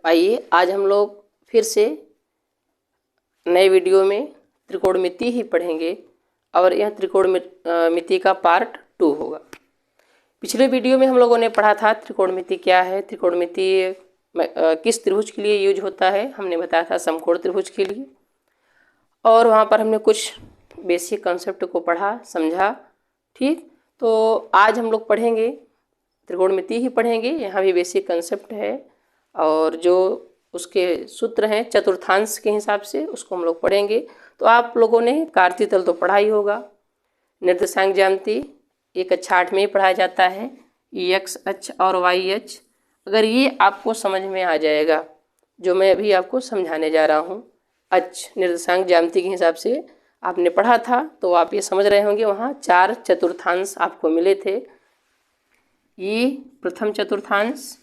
आइए आज हम लोग फिर से नए वीडियो में त्रिकोणमिति ही पढ़ेंगे और यह त्रिकोणमिति का पार्ट 2 होगा। पिछले वीडियो में हम लोगों ने पढ़ा था त्रिकोणमिति क्या है, त्रिकोणमिति किस त्रिभुज के लिए यूज होता है, हमने बताया था समकोण त्रिभुज के लिए। और वहाँ पर हमने कुछ बेसिक कॉन्सेप्ट को पढ़ा समझा। ठीक, तो आज हम लोग पढ़ेंगे त्रिकोणमिति ही पढ़ेंगे, यहाँ भी बेसिक कॉन्सेप्ट है और जो उसके सूत्र हैं चतुर्थांश के हिसाब से उसको हम लोग पढ़ेंगे। तो आप लोगों ने कार्तीय तल तो पढ़ा ही होगा, निर्देशांक ज्यामिति एक कक्षा 8 में ही पढ़ाया जाता है, एक्स अक्ष और वाई अक्ष। अगर ये आपको समझ में आ जाएगा जो मैं अभी आपको समझाने जा रहा हूँ, अक्ष निर्देशांक ज्यामिति के हिसाब से आपने पढ़ा था, तो आप ये समझ रहे होंगे वहाँ 4 चतुर्थांश आपको मिले थे। ये प्रथम चतुर्थांश,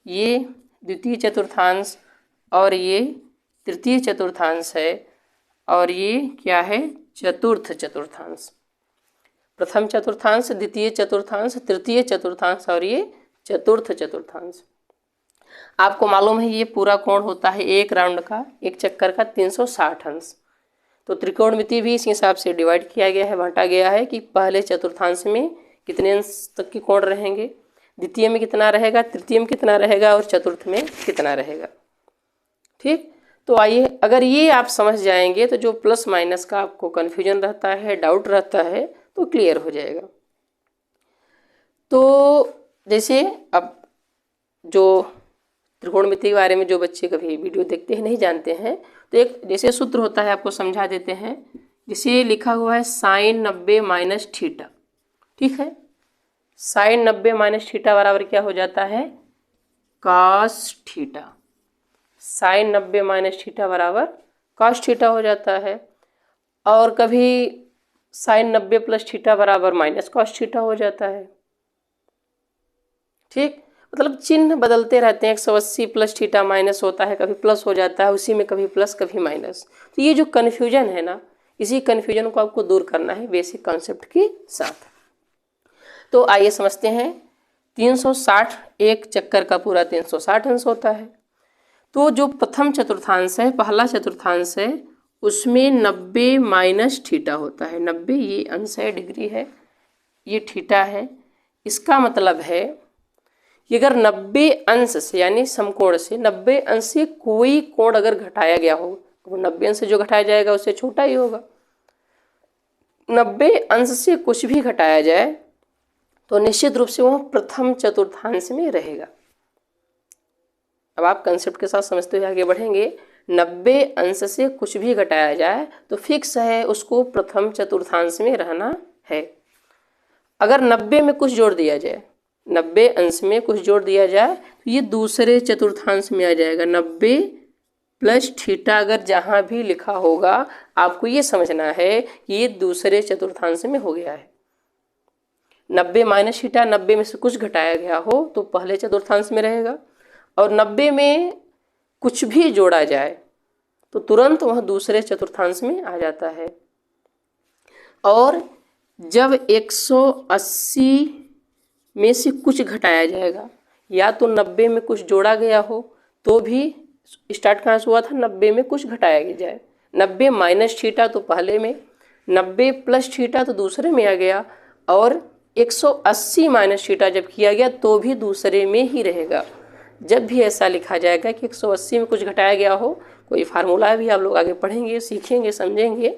ये द्वितीय चतुर्थांश और ये तृतीय चतुर्थांश है, और ये क्या है, चतुर्थ चतुर्थांश। प्रथम चतुर्थांश, द्वितीय चतुर्थांश, तृतीय चतुर्थांश और ये चतुर्थ चतुर्थांश। आपको मालूम है ये पूरा कोण होता है एक राउंड का, एक चक्कर का 360 अंश। तो त्रिकोणमिति भी इस हिसाब से डिवाइड किया गया है, बांटा गया है कि पहले चतुर्थांश में कितने अंश तक के कोण रहेंगे, द्वितीय में कितना रहेगा, तृतीय में कितना रहेगा और चतुर्थ में कितना रहेगा। ठीक, तो आइए अगर ये आप समझ जाएंगे तो जो प्लस माइनस का आपको कन्फ्यूजन रहता है, डाउट रहता है, तो क्लियर हो जाएगा। तो जैसे अब जो त्रिकोणमिति के बारे में जो बच्चे कभी वीडियो देखते हैं नहीं जानते हैं, तो एक जैसे सूत्र होता है आपको समझा देते हैं। जिसे लिखा हुआ है साइन 90 माइनस थीटा। ठीक है, साइन 90 माइनस थीटा बराबर क्या हो जाता है, cos theta. Sine 90 minus theta बराबर कॉस थीटा हो जाता है। और कभी साइन 90 प्लस थीटा बराबर माइनस कॉस थीटा हो जाता है। ठीक, मतलब चिन्ह बदलते रहते हैं, 180 प्लस थीटा माइनस होता है, कभी प्लस हो जाता है, उसी में कभी प्लस कभी माइनस। तो ये जो कन्फ्यूजन है ना, इसी कन्फ्यूजन को आपको दूर करना है बेसिक कॉन्सेप्ट के साथ। तो आइए समझते हैं। 360 एक चक्कर का पूरा 360 अंश होता है। तो जो प्रथम चतुर्थांश है, पहला चतुर्थांश है, उसमें 90 माइनस थीटा होता है। 90 ये अंश है, डिग्री है, ये थीटा है। इसका मतलब है कि अगर 90 अंश से यानी समकोण से 90 अंश से कोई कोण अगर घटाया गया हो, तो 90 अंश से जो घटाया जाएगा उससे छोटा ही होगा। 90 अंश से कुछ भी घटाया जाए तो निश्चित रूप से वह प्रथम चतुर्थांश में रहेगा। अब आप कंसेप्ट के साथ समझते हुए आगे बढ़ेंगे। 90 अंश से कुछ भी घटाया जाए तो फिक्स है उसको प्रथम चतुर्थांश में रहना है। अगर 90 में कुछ जोड़ दिया जाए, 90 अंश में कुछ जोड़ दिया जाए तो ये दूसरे चतुर्थांश में आ जाएगा। 90 प्लस थीटा अगर जहाँ भी लिखा होगा आपको ये समझना है कि ये दूसरे चतुर्थांश में हो गया है। 90 माइनस थीटा, 90 में से कुछ घटाया गया हो तो पहले चतुर्थांश में रहेगा, और 90 में कुछ भी जोड़ा जाए तो तुरंत वह दूसरे चतुर्थांश में आ जाता है। और जब 180 में से कुछ घटाया जाएगा, या तो 90 में कुछ जोड़ा गया हो तो भी स्टार्ट कहाँ से हुआ था, 90 में कुछ घटाया जाए। 90 माइनस थीटा तो पहले में, 90 प्लस थीटा तो दूसरे में आ गया, और 180 माइनस थीटा जब किया गया तो भी दूसरे में ही रहेगा। जब भी ऐसा लिखा जाएगा कि 180 में कुछ घटाया गया हो, कोई फार्मूला भी आप लोग आगे पढ़ेंगे, सीखेंगे, समझेंगे,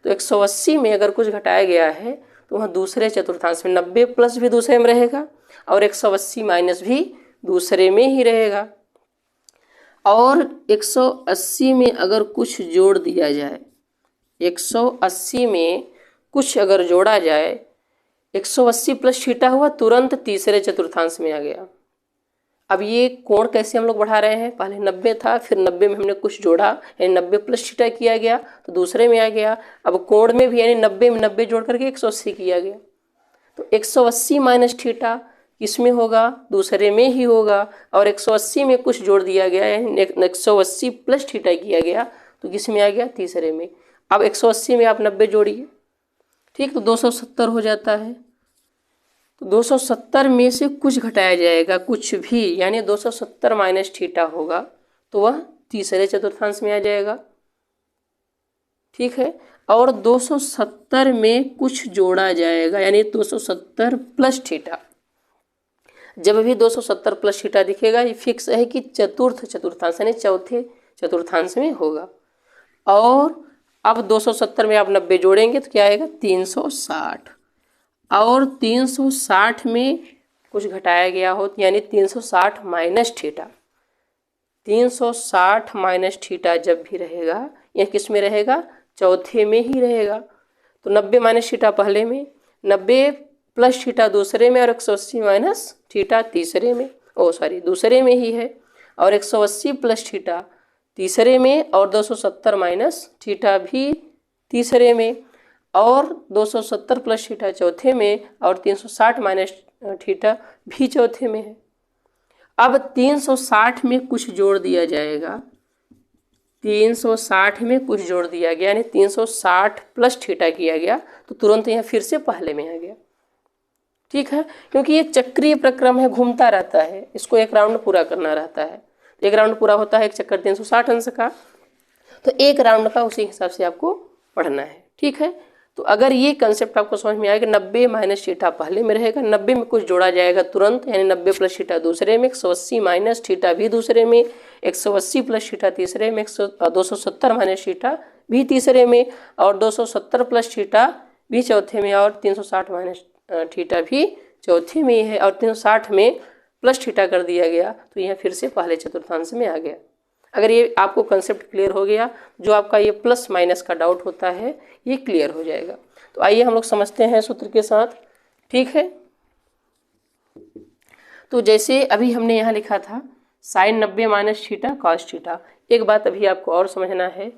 तो 180 में अगर कुछ घटाया गया है तो वह दूसरे चतुर्थांश में, 90 प्लस भी दूसरे में रहेगा और 180 माइनस भी दूसरे में ही रहेगा। और 180 में अगर कुछ जोड़ दिया जाए, 180 में कुछ अगर जोड़ा जाए, 180 प्लस थीटा हुआ, तुरंत तीसरे चतुर्थांश में आ गया। अब ये कोण कैसे हम लोग बढ़ा रहे हैं, पहले 90 था, फिर 90 में हमने कुछ जोड़ा यानी 90 प्लस थीटा किया गया तो दूसरे में आ गया। अब कोण में भी यानी 90 में 90 जोड़ करके 180 किया गया, तो 180 माइनस थीटा किसमें होगा, दूसरे में ही होगा। और 180 में कुछ जोड़ दिया गया यानी 180 प्लस थीटा किया गया तो किस में आ गया, तीसरे में। अब 180 में आप 90 जोड़िए, ठीक, तो 270 हो जाता है। तो 270 में से कुछ घटाया जाएगा, कुछ भी, यानी 270 माइनस थीटा होगा तो वह तीसरे चतुर्थांश में आ जाएगा। ठीक है, और 270 में कुछ जोड़ा जाएगा, यानी 270 प्लस थीटा। जब भी 270 प्लस थीटा दिखेगा ये फिक्स है कि चतुर्थ चतुर्थांश यानी चौथे चतुर्थांश में होगा। और अब 270 में आप 90 जोड़ेंगे तो क्या आएगा 360, और 360 में कुछ घटाया गया हो यानी 360 माइनस थीटा। 360 माइनस थीटा जब भी रहेगा यह किस में रहेगा, चौथे में ही रहेगा। तो 90 माइनस थीटा पहले में, 90 प्लस थीटा दूसरे में, और 180 माइनस थीटा तीसरे में, दूसरे में ही है। और 180 प्लस थीटा तीसरे में, और 270 माइनस थीटा भी तीसरे में, और 270 प्लस थीटा चौथे में, और 360 माइनस थीटा भी चौथे में है। अब 360 में कुछ जोड़ दिया जाएगा, 360 में कुछ जोड़ दिया गया यानी 360 प्लस थीटा किया गया तो तुरंत यह फिर से पहले में आ गया। ठीक है, क्योंकि ये चक्रीय प्रक्रम है, घूमता रहता है, इसको एक राउंड पूरा करना रहता है। एक राउंड पूरा होता है एक चक्कर 360 अंश का, तो एक राउंड का उसी हिसाब से आपको पढ़ना है। ठीक है, तो अगर ये कंसेप्ट आपको समझ में आएगा, 90 माइनस थीटा पहले में रहेगा, 90 में कुछ जोड़ा जाएगा तुरंत, यानी 90 प्लस थीटा दूसरे में, 180 माइनस थीटा भी दूसरे में, 180 प्लस थीटा तीसरे में, 270 माइनस थीटा भी तीसरे में, और 270 प्लस थीटा भी चौथे में, और 360 माइनस थीटा भी चौथे में है, और 360 में प्लस थीटा कर दिया गया तो यह फिर से पहले चतुर्थांश में आ गया। अगर ये आपको कंसेप्ट क्लियर हो गया, जो आपका ये प्लस माइनस का डाउट होता है ये क्लियर हो जाएगा। तो आइए हम लोग समझते हैं सूत्र के साथ। ठीक है, तो जैसे अभी हमने यहाँ लिखा था sine 90 minus theta cos theta. एक बात अभी आपको और समझना है,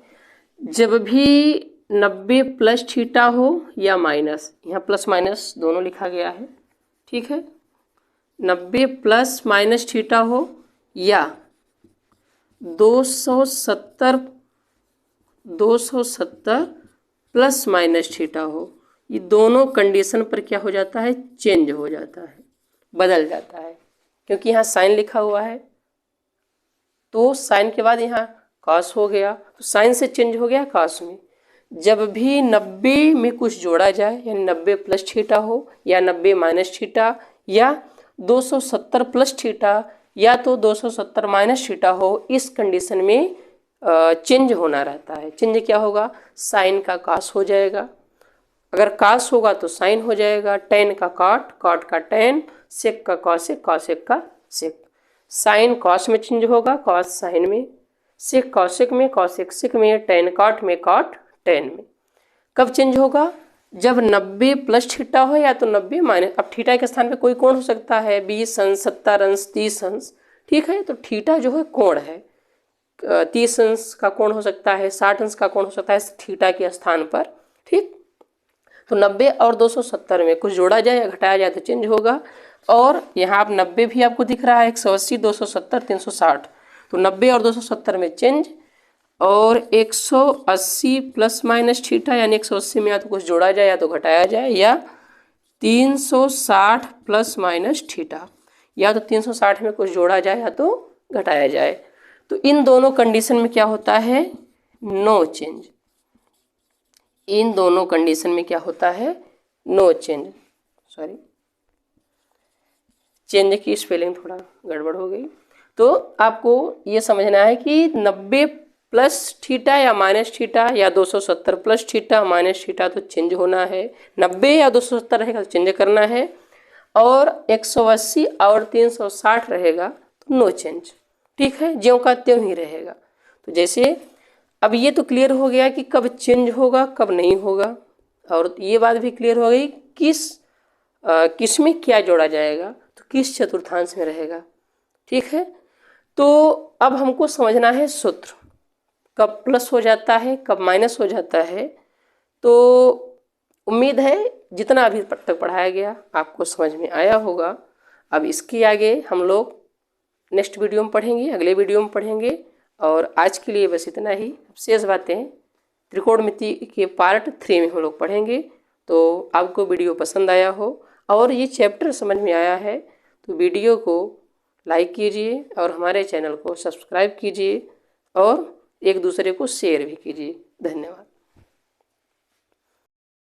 जब भी 90 प्लस थीटा हो या माइनस, यहाँ प्लस माइनस दोनों लिखा गया है। ठीक है, 90 प्लस माइनस थीटा हो या 270 प्लस माइनस थीटा हो, ये दोनों कंडीशन पर क्या हो जाता है, चेंज हो जाता है, बदल जाता है। क्योंकि यहाँ साइन लिखा हुआ है तो साइन के बाद यहाँ कॉस हो गया, तो साइन से चेंज हो गया कॉस में। जब भी 90 में कुछ जोड़ा जाए यानी 90 प्लस थीटा हो या 90 माइनस थीटा या 270 प्लस थीटा या तो 270 माइनस थीटा हो, इस कंडीशन में चेंज होना रहता है। चेंज क्या होगा, साइन का कॉस हो जाएगा, अगर कॉस होगा तो साइन हो जाएगा, टेन का कॉट, कॉट का टेन, सेक का कॉसेक, कॉसेक का सेक। साइन कॉस में चेंज होगा, कॉस साइन में, सेक कॉसेक में, कॉसेक सेक में, टेन कॉट में, कॉट टेन में। कब चेंज होगा, जब 90 प्लस थीटा हो या तो 90 माइनस। अब थीटा के स्थान पे कोई कोण हो सकता है, 20 अंश, 70 अंश, 30 अंश। ठीक है, तो थीटा जो है कोण है, 30 अंश का कोण हो सकता है, 60 अंश का कोण हो सकता है थीटा के स्थान पर। ठीक, तो 90 और 270 में कुछ जोड़ा जाए या घटाया जाए तो चेंज होगा। और यहाँ आप 90 भी आपको दिख रहा है, 180, 270, 360, तो 90 और 270 में चेंज। और 180 प्लस माइनस थीटा यानी 180 में या तो कुछ जोड़ा जाए या तो घटाया जाए, या 360 प्लस माइनस थीटा, या तो 360 में कुछ जोड़ा जाए या तो घटाया जाए। तो इन दोनों कंडीशन में क्या होता है, नो चेंज। इन दोनों कंडीशन में क्या होता है, नो चेंज। सॉरी, चेंज की स्पेलिंग थोड़ा गड़बड़ हो गई। तो आपको ये समझना है कि 90 प्लस थीटा या माइनस थीटा या 270 प्लस थीटा माइनस थीटा तो चेंज होना है, 90 या 270 रहेगा तो चेंज करना है, और 180 और 360 रहेगा तो नो चेंज। ठीक है, ज्यों का त्यों ही रहेगा। तो जैसे अब ये तो क्लियर हो गया कि कब चेंज होगा कब नहीं होगा, और ये बात भी क्लियर हो गई किस में क्या जोड़ा जाएगा, तो किस चतुर्थांश में रहेगा। ठीक है, तो अब हमको समझना है सूत्र, कब प्लस हो जाता है कब माइनस हो जाता है। तो उम्मीद है जितना अभी तक पढ़ाया गया आपको समझ में आया होगा। अब इसके आगे हम लोग नेक्स्ट वीडियो में पढ़ेंगे, अगले वीडियो में पढ़ेंगे। और आज के लिए बस इतना ही। शेष बातें त्रिकोणमिति के पार्ट 3 में हम लोग पढ़ेंगे। तो आपको वीडियो पसंद आया हो और ये चैप्टर समझ में आया है तो वीडियो को लाइक कीजिए और हमारे चैनल को सब्सक्राइब कीजिए और एक दूसरे को शेयर भी कीजिए। धन्यवाद।